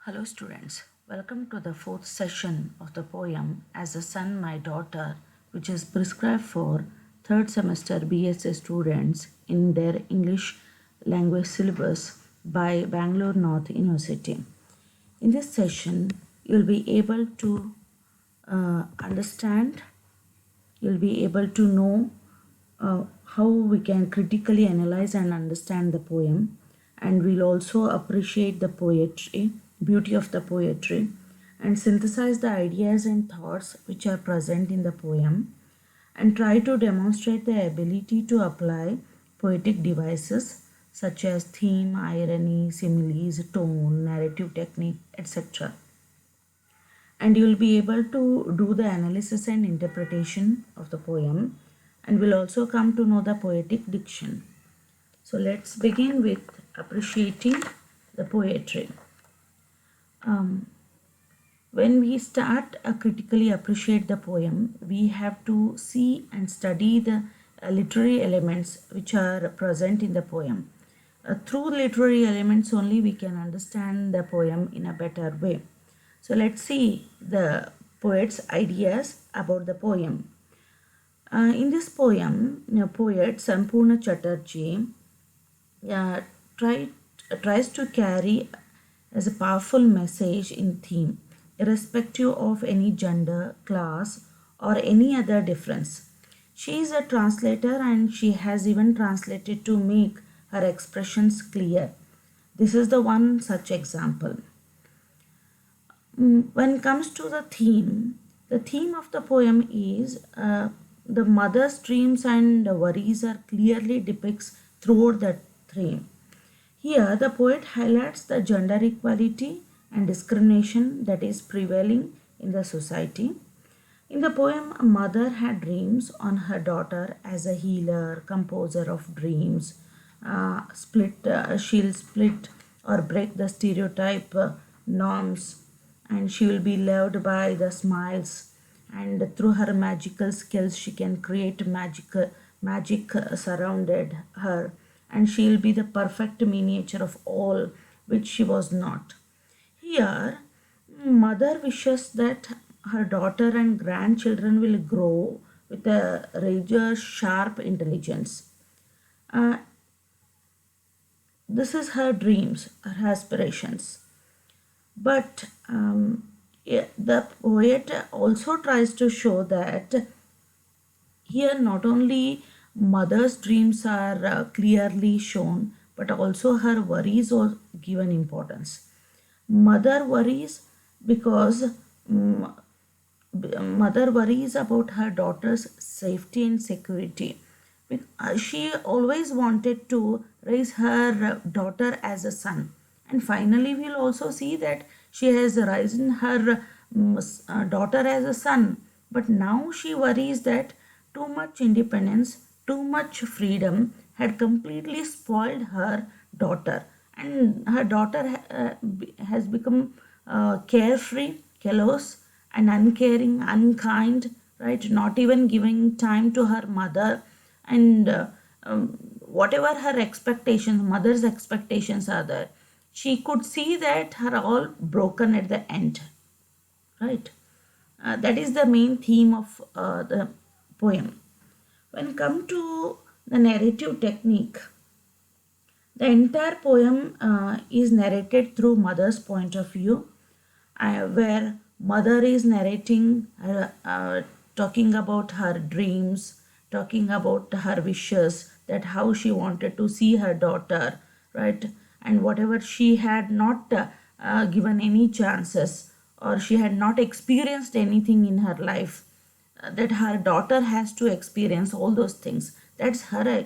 Hello students, welcome to the fourth session of the poem As a Son My Daughter, which is prescribed for third semester BSc students in their English language syllabus by Bangalore North University. In this session, you'll be able to understand, you'll be able to know how we can critically analyze and understand the poem, and we'll also appreciate the poetry, beauty of the poetry, and synthesize the ideas and thoughts which are present in the poem, and try to demonstrate the ability to apply poetic devices such as theme, irony, similes, tone, narrative technique, etc. And you'll be able to do the analysis and interpretation of the poem, and will also come to know the poetic diction. So let's begin with appreciating the poetry. When we start critically appreciate the poem, we have to see and study the literary elements which are present in the poem. Through literary elements only we can understand the poem in a better way. So let's see the poet's ideas about the poem. In this poem, poet Sampurna Chatterjee uh, tries to carry as a powerful message in theme, irrespective of any gender, class, or any other difference. She is a translator and she has even translated to make her expressions clear. This is the one such example. When it comes to the theme of the poem is the mother's dreams and worries are clearly depicts throughout the theme. Here, the poet highlights the gender equality and discrimination that is prevailing in the society. In the poem, a mother had dreams on her daughter as a healer, composer of dreams. She'll split or break the stereotype norms, and she will be loved by the smiles. And through her magical skills, she can create magic surrounded her, and she will be the perfect miniature of all which she was not. Here, mother wishes that her daughter and grandchildren will grow with a razor sharp intelligence. Uh, this is her dreams, her aspirations. But the poet also tries to show that here not only mother's dreams are clearly shown, but also her worries are given importance. Mother worries because mother worries about her daughter's safety and security. She always wanted to raise her daughter as a son, and finally we'll also see that she has risen her daughter as a son, but now she worries that too much independence, too much freedom had completely spoiled her daughter, and her daughter has become carefree, callous, and uncaring, unkind, right? Not even giving time to her mother, and whatever her expectations, mother's expectations are there, she could see that her all broken at the end, right? That is the main theme of the poem. When come to the narrative technique, the entire poem is narrated through mother's point of view, where mother is narrating, talking about her dreams, talking about her wishes, that how she wanted to see her daughter, right? And whatever she had not given any chances, or she had not experienced anything in her life, that her daughter has to experience all those things. That's her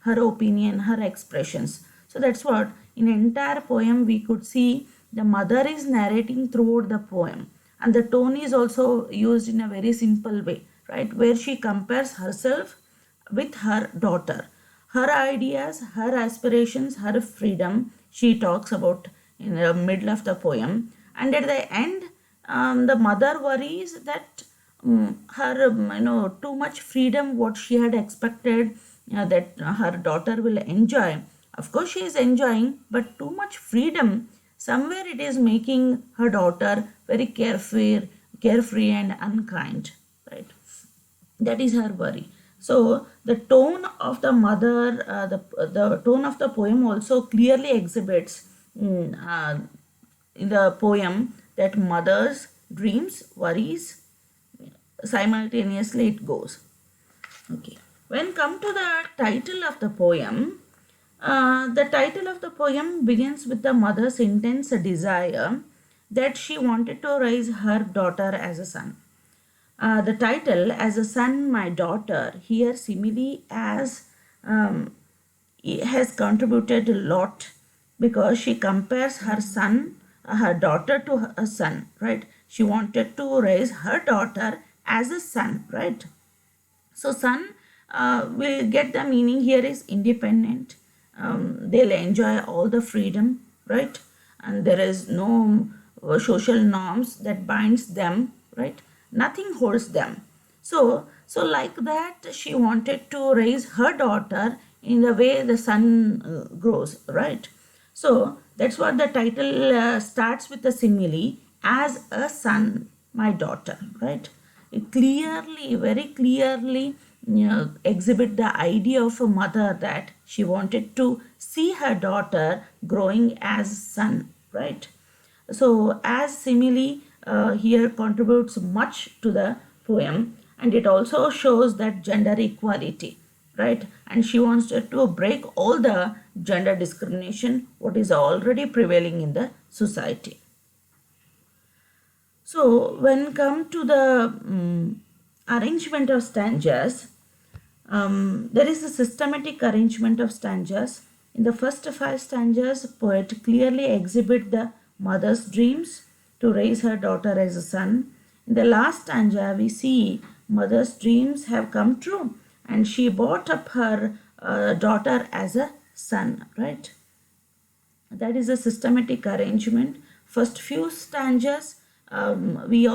opinion, her expressions. So that's what in entire poem we could see the mother is narrating throughout the poem, and the tone is also used in a very simple way, right, where she compares herself with her daughter, her ideas, her aspirations, her freedom she talks about in the middle of the poem. And at the end, the mother worries that her too much freedom what she had expected that her daughter will enjoy. Of course she is enjoying, but too much freedom somewhere it is making her daughter very carefree and unkind, right? That is her worry. So the tone of the mother, the tone of the poem also clearly exhibits in the poem that mother's dreams, worries, simultaneously it goes. Okay. When come to the title of the poem, the title of the poem begins with the mother's intense desire that she wanted to raise her daughter as a son. The title, As a Son, My Daughter, here simile as has contributed a lot because she compares her daughter to her son, right? She wanted to raise her daughter as a son, right? So son will get the meaning here is independent. They'll enjoy all the freedom, right? And there is no social norms that binds them, right? Nothing holds them. So like that, she wanted to raise her daughter in the way the son grows, right? So that's what the title starts with the simile, as a son, my daughter, right? It clearly, very clearly, exhibit the idea of a mother that she wanted to see her daughter growing as son, right? So as simile here contributes much to the poem, and it also shows that gender equality, right? And she wants to break all the gender discrimination what is already prevailing in the society. So when come to the arrangement of stanzas, there is a systematic arrangement of stanzas. In the first 5 stanzas, poet clearly exhibit the mother's dreams to raise her daughter as a son. In the last stanza, we see mother's dreams have come true and she brought up her daughter as a son, right? That is a systematic arrangement. First few stanzas, we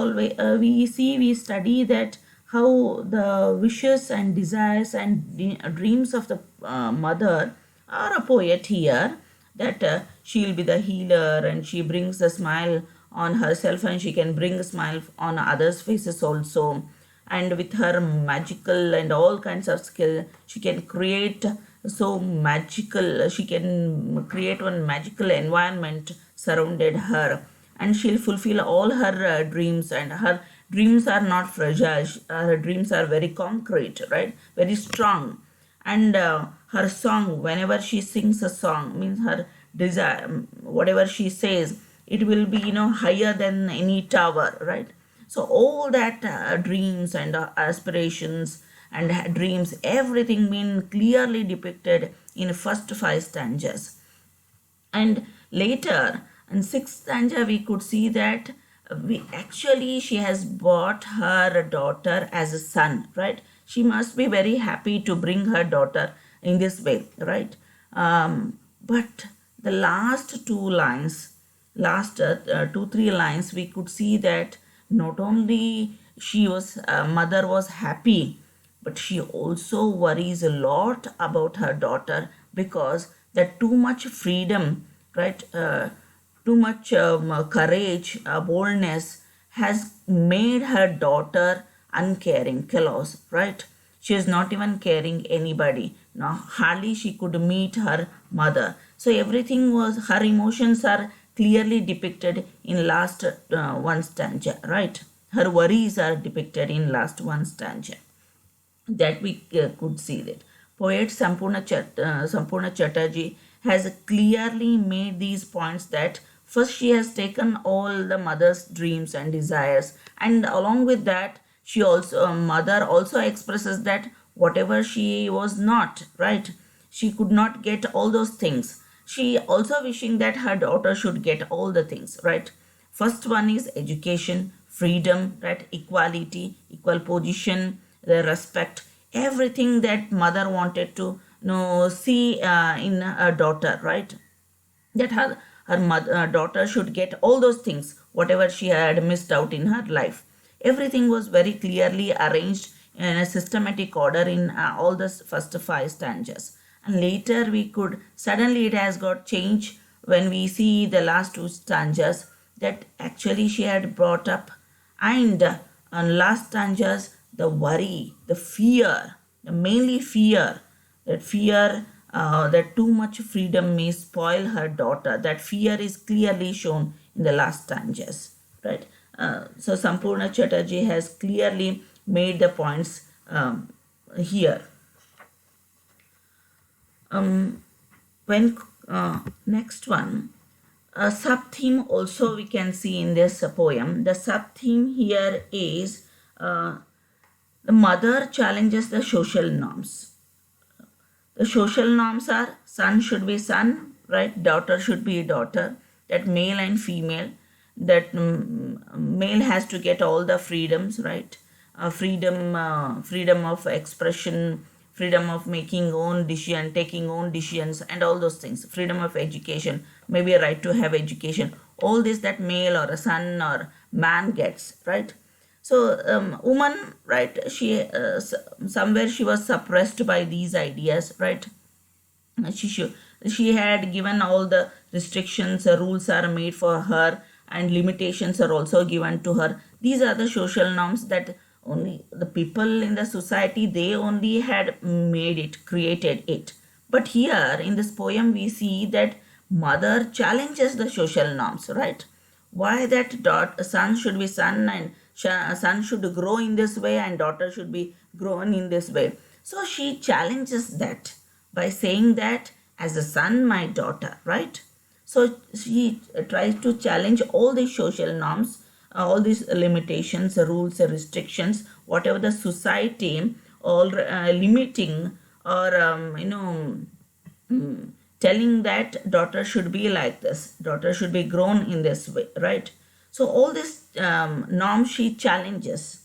study that how the wishes and desires and dreams of the mother are a poet here, that she'll be the healer and she brings a smile on herself and she can bring a smile on others' faces also, and with her magical and all kinds of skill she can create so magical, she can create one magical environment surrounded her, and she'll fulfill all her dreams, and her dreams are not fragile, her dreams are very concrete, right, very strong. And her song, whenever she sings a song, means her desire, whatever she says, it will be higher than any tower, right? So all that dreams and aspirations and dreams, everything been clearly depicted in first 5 stanzas. And later in 6th stanza we could see that she has brought her daughter as a son, right? She must be very happy to bring her daughter in this way, right? But the last 2 lines, last 2-3 lines, we could see that not only mother was happy, but she also worries a lot about her daughter, because that too much freedom, right, too much courage, boldness has made her daughter uncaring, callous, right? She is not even caring anybody. Now hardly she could meet her mother. So everything was, her emotions are clearly depicted in last 1 stanza, right? Her worries are depicted in last 1 stanza. That we could see that. Poet Sampurna Chatterjee has clearly made these points, that first she has taken all the mother's dreams and desires, and along with that she also, mother also expresses that whatever she was not, right, she could not get all those things, she also wishing that her daughter should get all the things, right? First one is education, freedom, right, equality, equal position, the respect, everything that mother wanted to see in her daughter, right? That her daughter should get all those things whatever she had missed out in her life. Everything was very clearly arranged in a systematic order in all the first 5 stanzas, and later we could, suddenly it has got changed when we see the last two stanzas, that actually she had brought up, and on last stanzas, the worry, the fear, mainly fear, that too much freedom may spoil her daughter. That fear is clearly shown in the last stanzas, right? So Sampurna Chatterjee has clearly made the points here. When next one, a sub theme also we can see in this poem. The sub theme here is the mother challenges the social norms. The social norms are son should be son, right? Daughter should be daughter. That male and female, that male has to get all the freedoms, right? Freedom of expression, freedom of making own decision, taking own decisions, and all those things. Freedom of education, maybe a right to have education. All this that male or a son or man gets, right? So woman, right? Somewhere she was suppressed by these ideas, right? She had given all the restrictions, rules are made for her, and limitations are also given to her. These are the social norms that only the people in the society, they only had made it, created it. But here in this poem we see that mother challenges the social norms, right? Why that son should be son, and son should grow in this way, and daughter should be grown in this way. So she challenges that by saying that as a son, my daughter, right? So she tries to challenge all these social norms, all these limitations, rules, restrictions, whatever the society all limiting, or telling that daughter should be like this, daughter should be grown in this way, right? So all this norm she challenges,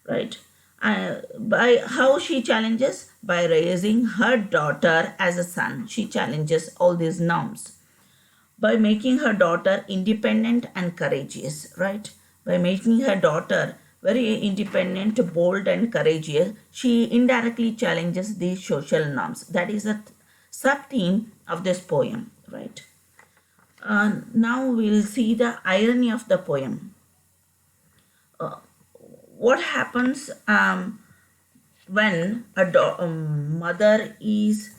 right? By how she challenges? By raising her daughter as a son. She challenges all these norms by making her daughter independent and courageous, right? By making her daughter very independent, bold, and courageous, she indirectly challenges these social norms. That is a sub theme of this poem, right? Now we'll see the irony of the poem. What happens when a mother is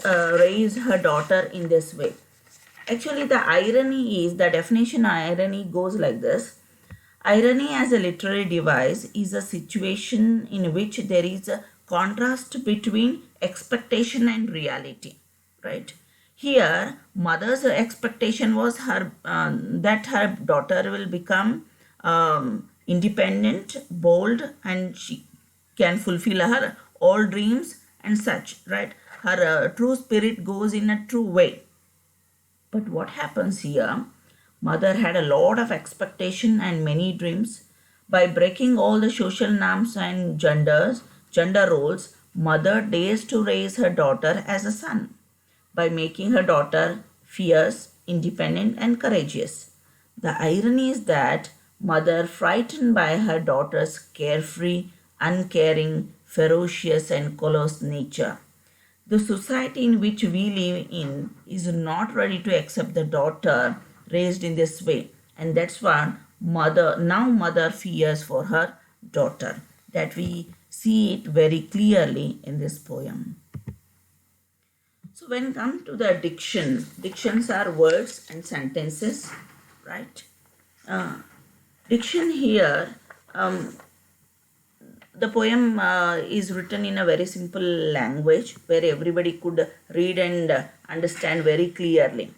raise her daughter in this way? Actually, the irony is, the definition of irony goes like this. Irony as a literary device is a situation in which there is a contrast between expectation and reality, right? Here, mother's expectation was that her daughter will become independent, bold, and she can fulfill her all dreams and such, right? Her true spirit goes in a true way. But what happens here? Mother had a lot of expectation and many dreams. By breaking all the social norms and gender roles, mother dares to raise her daughter as a son by making her daughter fierce, independent, and courageous. The irony is that mother, frightened by her daughter's carefree, uncaring, ferocious, and callous nature. The society in which we live in is not ready to accept the daughter raised in this way, and that's why mother fears for her daughter. That we see it very clearly in this poem. So when come to the dictions are words and sentences, right? Diction here, the poem is written in a very simple language where everybody could read and understand very clearly.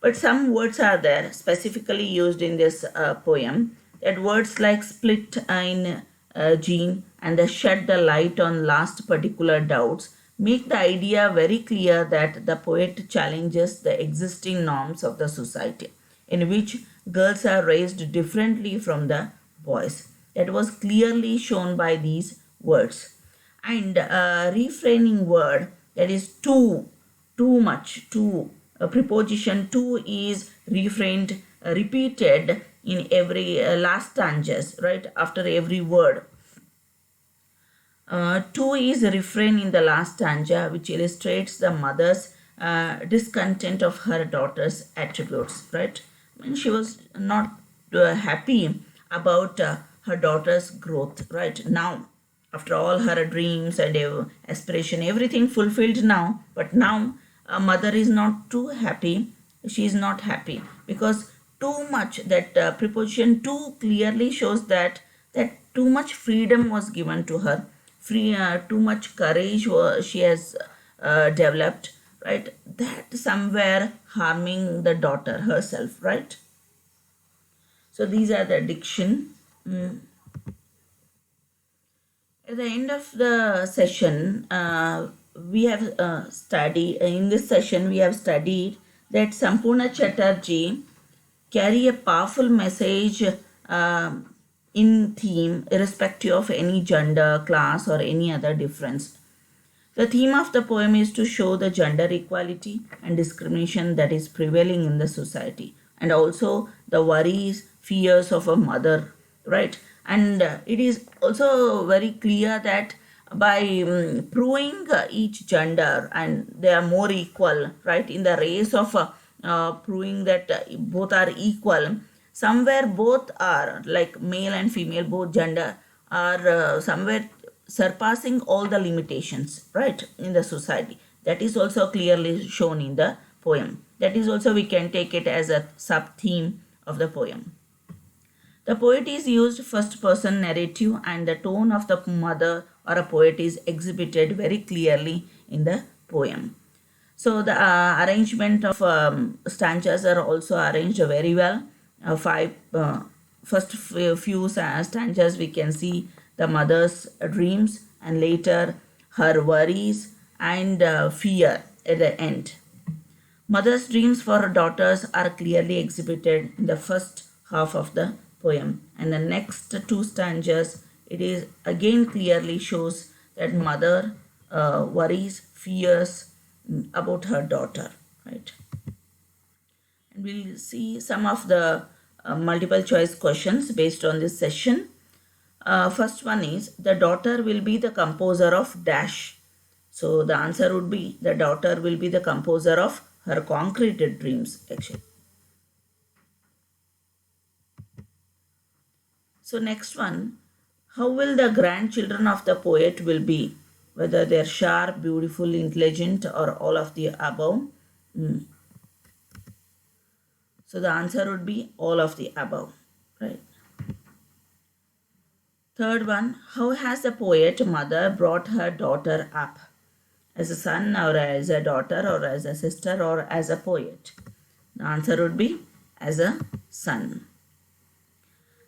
But some words are there specifically used in this poem. That words like split in gene and the shed the light on last particular doubts make the idea very clear that the poet challenges the existing norms of the society in which girls are raised differently from the boys. That was clearly shown by these words. And a refraining word, that is too much, a preposition to is repeated in every last stanzas, right, after every word. To is a refrain in the last stanza which illustrates the mother's discontent of her daughter's attributes, right? When she was not happy about her daughter's growth, right? Now, after all her dreams and aspiration, everything fulfilled now, but now a mother is not too happy. She is not happy because too much, that preposition too clearly shows that too much freedom was given to her, too much courage she has developed, right? That somewhere harming the daughter herself, right? So these are the diction. At the end of the session, we have studied, in this session, we have studied that Sampurna Chatterjee carry a powerful message in theme, irrespective of any gender, class, or any other difference. The theme of the poem is to show the gender equality and discrimination that is prevailing in the society, and also the worries, fears of a mother, right? And it is also very clear that by proving each gender and they are more equal, right, in the race of proving that both are equal, somewhere both are, like male and female, both gender are somewhere surpassing all the limitations, right, in the society. That is also clearly shown in the poem. That is also, we can take it as a sub theme of the poem. The poet is used first person narrative, and the tone of the mother or a poet is exhibited very clearly in the poem. So the arrangement of stanzas are also arranged very well. First few stanzas we can see the mother's dreams, and later her worries and fear at the end. Mother's dreams for her daughters are clearly exhibited in the first half of the poem, and the next two stanzas, it is again clearly shows that mother worries, fears about her daughter, right? And we'll see some of the multiple choice questions based on this session. First one is, the daughter will be the composer of dash. So the answer would be, the daughter will be the composer of her concreted dreams, actually. So next one, how will the grandchildren of the poet will be? Whether they are sharp, beautiful, intelligent, or all of the above. So the answer would be all of the above, right? Third one, how has the poet mother brought her daughter up? As a son, or as a daughter, or as a sister, or as a poet? The answer would be as a son.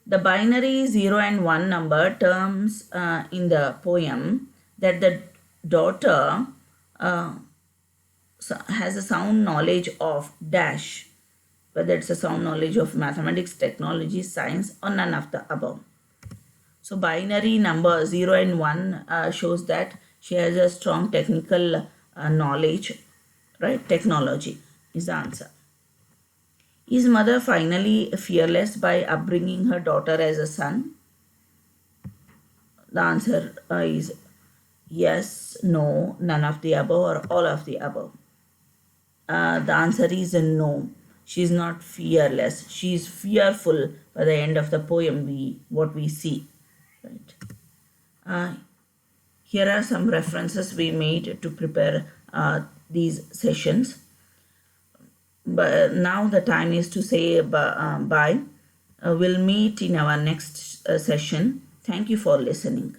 The binary 0 and 1 number terms in the poem that the daughter has a sound knowledge of dash, whether it's a sound knowledge of mathematics, technology, science, or none of the above. So binary number 0 and 1 shows that she has a strong technical knowledge, right? Technology is the answer. Is mother finally fearless by upbringing her daughter as a son? The answer is yes, no, none of the above, or all of the above. The answer is no. She is not fearless. She is fearful by the end of the poem, what we see. Right. Here are some references we made to prepare these sessions. But now the time is to say bye. We'll meet in our next session. Thank you for listening.